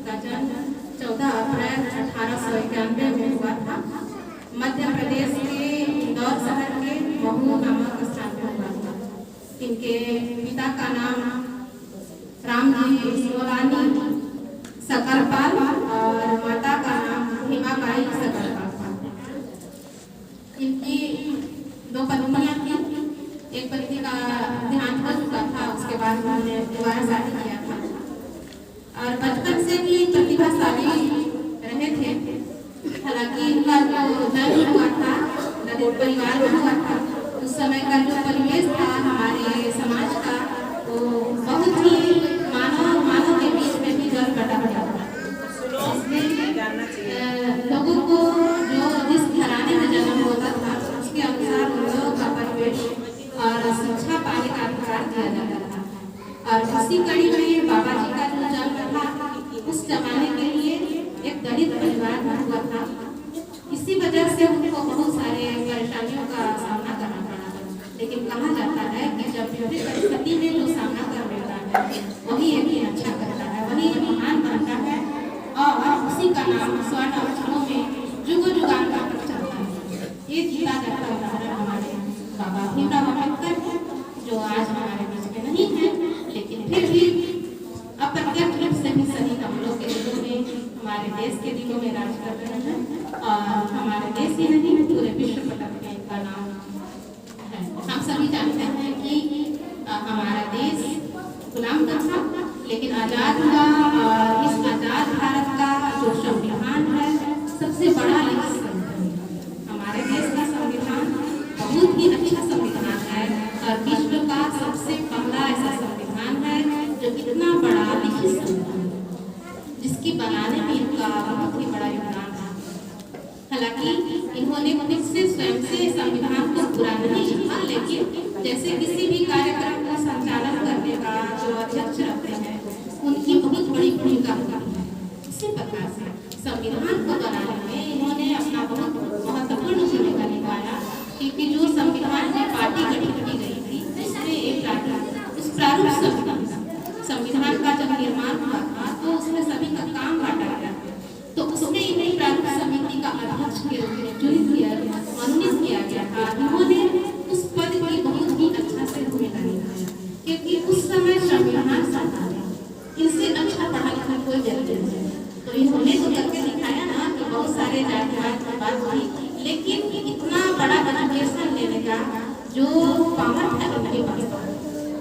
जिसका जन्म 14 अप्रैल 1891 में हुआ था। मध्य प्रदेश के इंदौर शहर के महू नामक स्थान में हुआ था। इनके पिता का नाम रामजी सोलानी सकरपाल और माता का नाम हिमाबाई सकरपाल था। इनकी 2 पत्नियां थी। एक पत्नी का देहांत हो चुका था, उसके बाद उन्होंने दोबारा शादी किया था और बचपन से ही प्रतिभाशाली रहे थे। हालांकि इनका जो जन्म हुआ था दलित परिवार में हुआ था, उस समय का जो परिवेश था हमारे समाज का वो बहुत ही मानव के बीच में भी जल बटा हुआ था। लोगों को जो जिस घराने में जन्म होता था उसके अनुसार उन लोगों का परिवेश और शिक्षा पाने का अधिकार दिया जाता था। और उसी कड़ी में बाबा जी का जो जन्म था उस जमाने के लिए एक दलित परिवार में हुआ था। इसी वजह से उनको बहुत सारे परेशानियों का सामना करना पड़ा। लेकिन कहा जाता है कि जब विपरीत परिस्थिति में जो सामना कर लेता है वही एक अच्छा करता है, वही महान बनता है और उसी का नाम स्वर्ण अक्षरों में जुग जुगांतर तक चलता है। ये जीता जाता उदाहरण हमारे बाबा भीमराव अम्बेडकर है, जो आज हमारे बीच में नहीं है, लेकिन फिर भी अप्रत्यक्ष रूप से भी सही हम लोग के दिलों में, हमारे देश के दिलों में राज कर रहे हैं और हमारे देश ही नहीं पूरे विश्व पटल में इनका नाम है। हम सभी जानते हैं कि हमारा देश गुलाम था, लेकिन आजाद हुआ और इस आजाद भारत का जो संविधान है सबसे बड़ा हमारे देश का संविधान बहुत ही अच्छा संविधान है और विश्व का सबसे पहला ऐसा संविधान है जो इतना बड़ा लिखित संविधान जिसकी बनाने में इनका बहुत ही बड़ा योगदान था। हालांकि इन्होंने खुद से स्वयं से संविधान को पूरा नहीं लिखा, लेकिन जैसे किसी भी कार्यक्रम का संचालन करने का जो अध्यक्ष रहते हैं उनकी बहुत बड़ी भूमिका होती है। इसी प्रकार से संविधान को बनाने में इन्होंने अपना बहुत महत्वपूर्ण भूमिका निभाया, क्योंकि जो संविधान में पार्टी गठित की गई थी उसमें एक उस प्रारूप संविधान का जब निर्माण हुआ था तो उसमें सभी का काम बांटा गया, तो उसमें इन्हें प्रारूप समिति का अध्यक्ष के रूप में मनोनीत किया गया था। इन्होंने उस पद की बहुत ही अच्छा से भूमिका निभाई, क्योंकि उस समय संविधान सभा इनसे अच्छा पढ़ा लिखा कोई व्यक्ति नहीं, तो इन्होंने तो करके दिखाया ना कि बहुत सारे जातिवाद की बात हुई, लेकिन इतना बड़ा एजुकेशन लेने का जो पावर है उनके पास,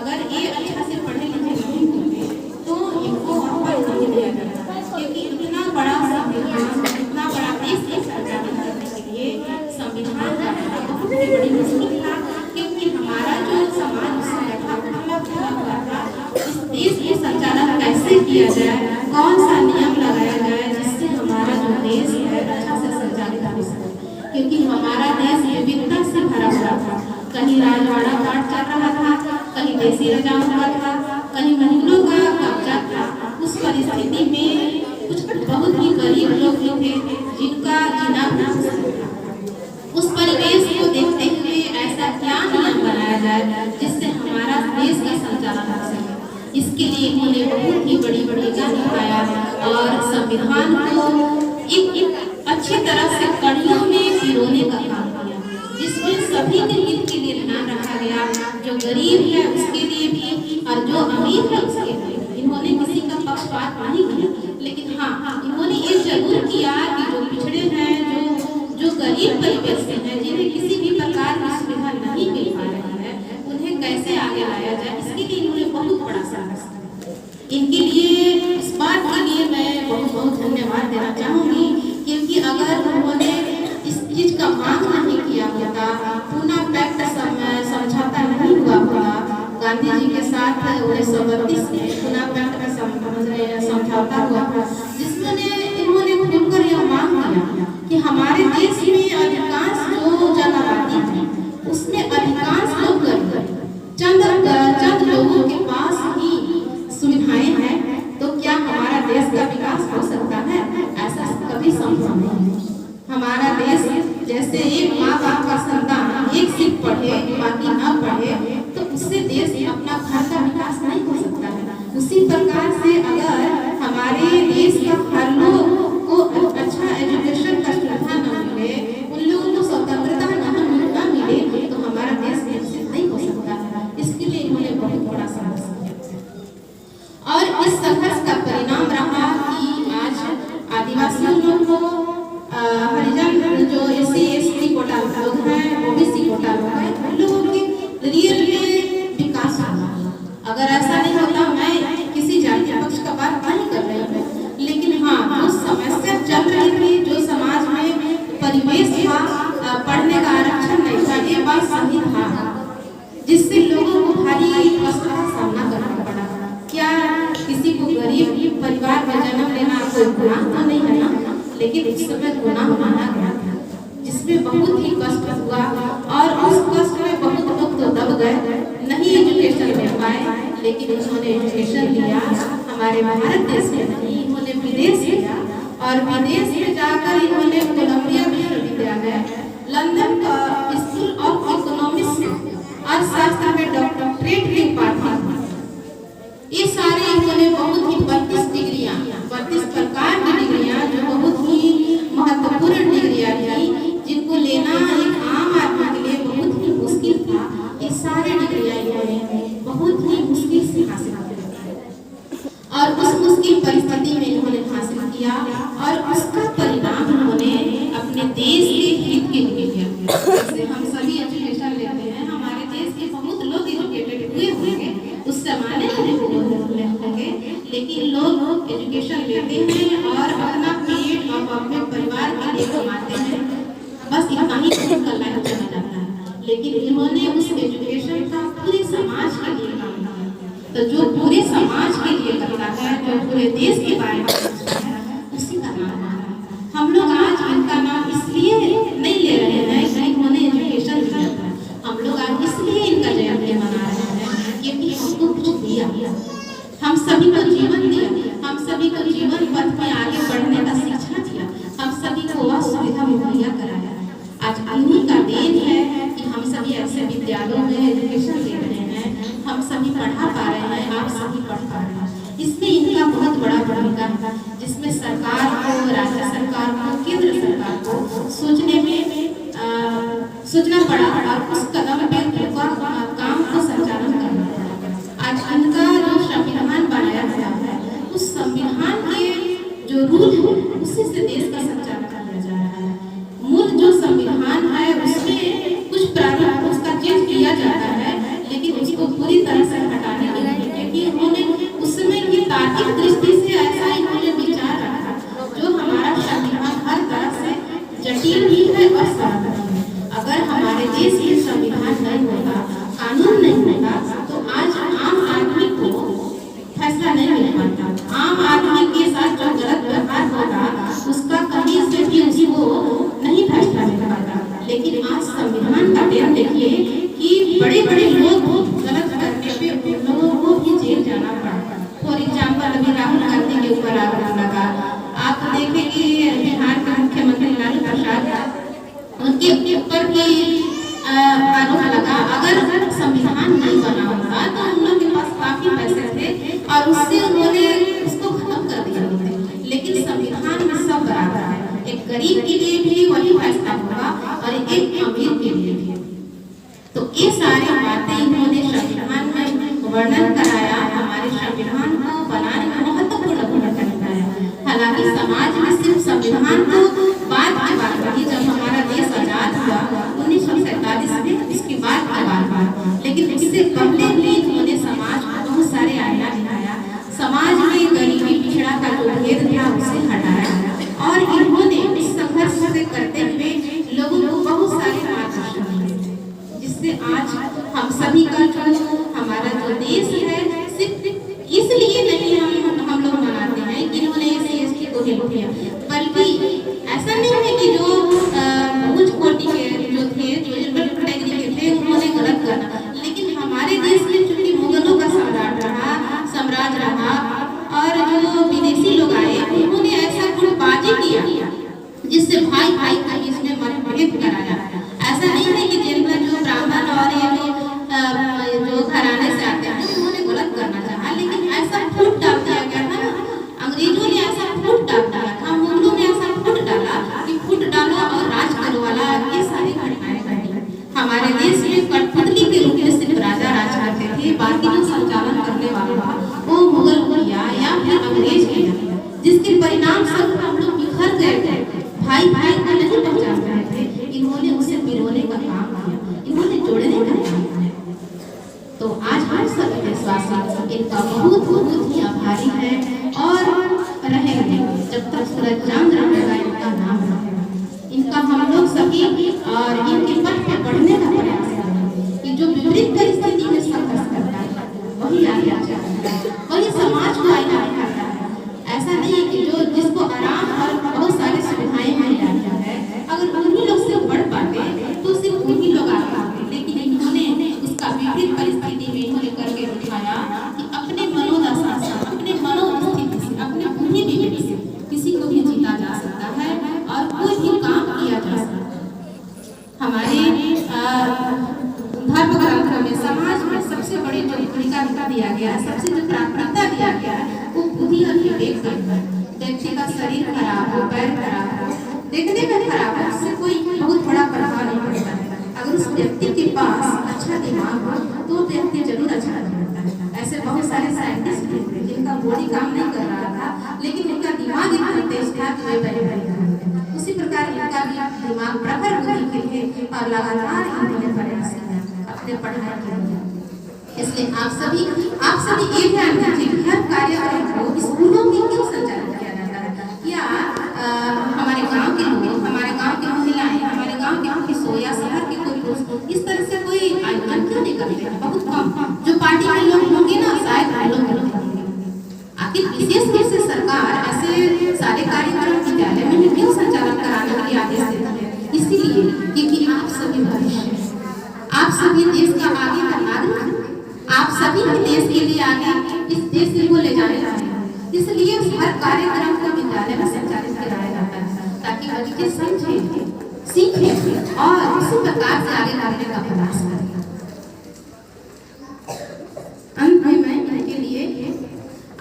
अगर ये अच्छा से पढ़े लिखे नहीं होते तो इनको अवसर नहीं दिया जाता, क्योंकि इतना बड़ा संविधान, इतना बड़ा देश का संचालन करने के लिए संविधान का बहुत ही बड़ी मुश्किल था, क्योंकि हमारा जो समाज उस समय था हुआ था इस देश के संचालन कैसे किया जाए, कौन सा नियम लगाया जाए जिससे हमारा जो देश है अच्छा से संचालित हो सके, क्योंकि हमारा देश विविधता से भरा हुआ था। कहीं राजवाड़ा पाठ चल रहा था, कहीं देसी राजाओं का था, कहीं मुगलों का कब्जा था। उस परिस्थिति में कुछ बहुत ही गरीब लोग थे जिनका जीना मुश्किल था। उस परिवेश को देखते हुए ऐसा क्या नियम बनाया जाए जिससे हमारा देश का संचालन हो सके, इसके लिए इन्होंने बहुत ही बड़ी भूमिका निभाया और संविधान को एक अच्छी तरह से कड़ियों में पिरोने का काम किया, जिसमें सभी के हित के लिए ध्यान रखा गया, जो गरीब है उसके लिए भी और जो अमीर है उसके लिए। इन्होंने किसी का पक्षपात नहीं किया, लेकिन हाँ इन्होंने ये जरूर किया कि जो पिछड़े हैं, जो गरीब परिवेश से हैं, जिन्हें किसी भी प्रकार की सुविधा नहीं मिल पा रही है, उन्हें कैसे आगे लाया जाए, इसके लिए इन्होंने बहुत बड़ा साहस किया। इनके लिए इस बात के लिए मैं बहुत बहुत धन्यवाद देना चाहूँगी, क्योंकि अगर उन्होंने इस चीज का मांग नहीं किया होता, पूना पैक्ट समझौता नहीं हुआ होता, गांधी जी के साथ 1932 में पूना पैक्ट का समझौता हुआ था, जिसमें इन्होंने खुलकर यह मांग किया कि हमारे देश में अधिकांश जो जनआबादी थी उसमें अधिकांश लोग चंद लोगों के पास ही सुविधाएं हैं, तो क्या हमारा देश का विकास हो सकता है? ऐसा कभी संभव नहीं है। हमारा देश जैसे एक माँ बाप का संतान एक सिर्फ पढ़े बाकी न पढ़े तो उससे देश अपना घर का विकास नहीं हो सकता है। उसी प्रकार से अगर हमारे देश का लेकिन उस समय गुनाह माना गया था, जिसमें बहुत ही कष्ट हुआ और उस कष्ट में बहुत लोग तो दब गए, नहीं एजुकेशन ले पाए। लेकिन उन्होंने एजुकेशन लिया हमारे भारत देश में नहीं, इन्होंने विदेश लिया और विदेश में जाकर इन्होंने कोलंबिया विश्वविद्यालय, लंदन स्कूल ऑफ इकोनॉमिक्स और शास्त्र में डॉक्टरेट की उपाधि, ये सारे इन्होंने बहुत ही 32 प्रकार की डिग्रियां, जो बहुत ही महत्वपूर्ण डिग्रियां थी, जिनको लेना एक आम आदमी के लिए बहुत ही मुश्किल था। ये सारे डिग्रियां इन्होंने बहुत ही मुश्किल से हासिल किया और उस मुश्किल परिस्थिति में इन्होंने हासिल किया और उसका परिणाम इन्होंने अपने देश के हित के लिए किया। जैसे हम सभी एजुकेशन लेते हैं, हमारे देश के बहुत लोग एजुकेटेड हुए होंगे, उस जमाने में होंगे, लेकिन लोग एजुकेशन लेते हैं और अपना पेट और अपने परिवार के लिए कमाते हैं, बस इतना ही उनका लाइफ चला जाता है। लेकिन इन्होंने उस एजुकेशन का पूरे समाज के लिए काम किया। तो जो पूरे समाज के लिए करता है, जो पूरे देश के बारे में सोचता है, उसी का नाम है। हम लोग आज इनका नाम इसलिए नहीं ले रहे हैं कि इन्होंने एजुकेशन लिया था, हम लोग आज इसलिए इनका जयंती मना रहे हैं क्योंकि हमको कुछ दिया, हम सभी को जीवन दिया, हम सभी को जीवन पथ में आगे बढ़ने का शिक्षा दिया, हम सभी को वह सुविधा मुहैया कराया। आज इन्हीं का देन है कि हम सभी ऐसे विद्यालयों में एजुकेशन ले रहे हैं, हम सभी पढ़ा पा रहे हैं, आप सभी पढ़ पा रहे हैं। इसमें इनका बहुत बड़ा भूमिका है, जिसमें सरकार को, राज्य सरकार को, केंद्र सरकार को सोचना पड़ा और उस कदम पे काम को संचालन करना पड़ा। आज इनका जो संविधान बनाया गया है, उस संविधान के जो रूल है उसी से देश का संचालन किया जा रहा है। मूल जो संविधान है उसमें कुछ प्रारूप उसका चेंज किया जाता है, लेकिन उसको पूरी तरह से हटाने के लिए, क्योंकि उन्होंने उस समय की तार्किक दृष्टि से ऐसा इन्होंने विचार रखा, जो हमारा संविधान हर तरह से जटिल भी है और सरल भी है। अगर हमारे देश में संविधान नहीं होता, कानून नहीं होता, तो आज आम आदमी को फैसला नहीं मिल पाता। आम आदमी के साथ जो गलत व्यवहार होता, उसका कहीं से भी उसको नहीं फैसला मिल पाता। लेकिन आज संविधान का देन देखिए कि बड़े बड़े लोग गलत करने पे उन लोगों को भी जेल जाना पड़ा। फॉर एग्जाम्पल अभी राहुल गांधी के ऊपर आरोप लगा, आप देखें कि बिहार के मुख्यमंत्री लालू प्रसाद, उनके ऊपर भी आरोप लगा। अगर संविधान नहीं बना होता तो उन लोगों के पास काफी पैसे थे और उससे उन्होंने उसको खत्म कर दिया होते। लेकिन संविधान में सब बराबर है, एक गरीब के लिए भी वही फैसला होगा और एक अमीर के लिए भी। तो ये सारी बातें इन्होंने संविधान में वर्णन कराया, हमारे संविधान को बनाने में महत्वपूर्ण भूमिका निभाया। हालांकि समाज में सिर्फ संविधान को बाद की बात रही, जब हमारा देश आजाद हुआ 1947 में, उसके बाद की बात, लेकिन इससे पहले भी इन्होंने समाज को बहुत सारे आईना दिखाया। समाज में गरीबी पिछड़ा का जो भेद था उसे हटाया और इन्होंने इस संघर्ष से करते हुए लोगों को बहुत सारे मार्गदर्शन दिए, जिससे आज हम सभी का जो हमारा जो देश है, सिर्फ इसलिए नहीं हम लोग मनाते हैं कि इन्होंने SC/ST को हेल्प किया, बल्कि ऐसा नहीं है कि जो उच्च कोटि के जो थे, जो जनरल कैटेगरी के थे, उन्होंने गलत करना। लेकिन हमारे देश में चूंकि मुगलों का साम्राज्य रहा और जो विदेशी लोग आए, उन्होंने ऐसा गुटबाजी किया जिससे भाई भाई का इसमें मतभेद कराया। ऐसा नहीं है कि जनरल जो ब्राह्मण और ये जो घराने से आते हैं उन्होंने गलत करना चाहा, लेकिन ऐसा फूट डाल दिया गया था ना, अंग्रेजों ने ऐसा फूट डाल दिया था, मुगलों ने ऐसा फूट डाला कि फूट डालो और राज करो वाला ये सारी घटनाएं घटी। हमारे देश में कठपुतली के रूप में सिर्फ राजा राज करते थे, बाकी जो संचालन करने वाला था वो मुगल किया या फिर अंग्रेज किया, जिसके परिणाम स्वरूप हम लोग बिखर गए थे, भाई भाई को नहीं पहचान रहे थे। इन्होंने उसे मिलाने का काम किया, इन्होंने जोड़ने का काम किया। तो आज हम सभी देशवासी इनका बहुत बहुत ही आभारी है और रहेंगे जब तक सूरज चांद रहेगा, इनका नाम रहेगा। इनका हम लोग सभी और इनके पथ पे बढ़ने का प्रयास करें कि जो विपरीत परिस्थिति में संघर्ष करता है वही आगे जाता है, वही समाज को आगे बढ़ाता है। ऐसा नहीं कि जो जिसको आराम और बहुत सारे दिया गया है, सबसे जो प्राथमिकता दिया गया है वो बुद्धि और विवेक पर। व्यक्ति का शरीर खराब हो, पैर खराब हो, देखने में खराब हो, उससे कोई बहुत बड़ा प्रभाव नहीं पड़ता है। अगर उस व्यक्ति के पास अच्छा दिमाग हो तो व्यक्ति जरूर अच्छा रहता है। ऐसे बहुत सारे साइंटिस्ट थे जिनका बॉडी काम नहीं कर रहा था, लेकिन उनका दिमाग इतना तेज था कि वे बड़े बड़े। उसी प्रकार इनका भी दिमाग प्रखर बुद्धि के थे और लगातार इन्होंने प्रयास किया अपने पढ़ाई के लिए। इसलिए आप सभी ये ध्यान रखिए कि हर कार्यक्रम को स्कूलों में क्यों संचालित किया जाता है। क्या हमारे गांव के लोग, हमारे गांव की महिलाएं, हमारे गांव के किशोर या शहर के कोई पुरुष इस तरह से कोई आयोजन क्यों नहीं करते हैं? बहुत कम जो पार्टी के लोग होंगे ना, शायद हम लोग करते होंगे। आखिर विशेष रूप से सरकार ऐसे सारे कार्यक्रम विद्यालय में क्यों संचालन कराने के लिए आदेश देती है? इसीलिए क्योंकि आप सभी भविष्य, आप सभी देश का आगे का नागरिक, आप सभी के देश के लिए आगे इस देश को ले जाने वाले हैं। इसलिए हर कार्यक्रम को विद्यालय में संचालित कराया जाता है ताकि बच्चे समझें, सीखें और उसी प्रकार से आगे बढ़ने का प्रयास करें। अंत में मैं इनके लिए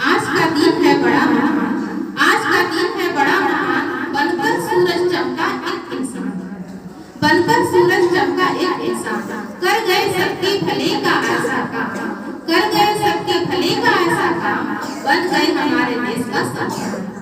आज का दिन है बड़ा महान, आज का दिन है बड़ा महान, बनकर सूरज चमका एक इंसान, बनकर सूरज चमका एक इंसान, कर गए सबके भले का ऐसा काम, कर गए सबके भले का ऐसा काम, बन गए हमारे देश का संतान।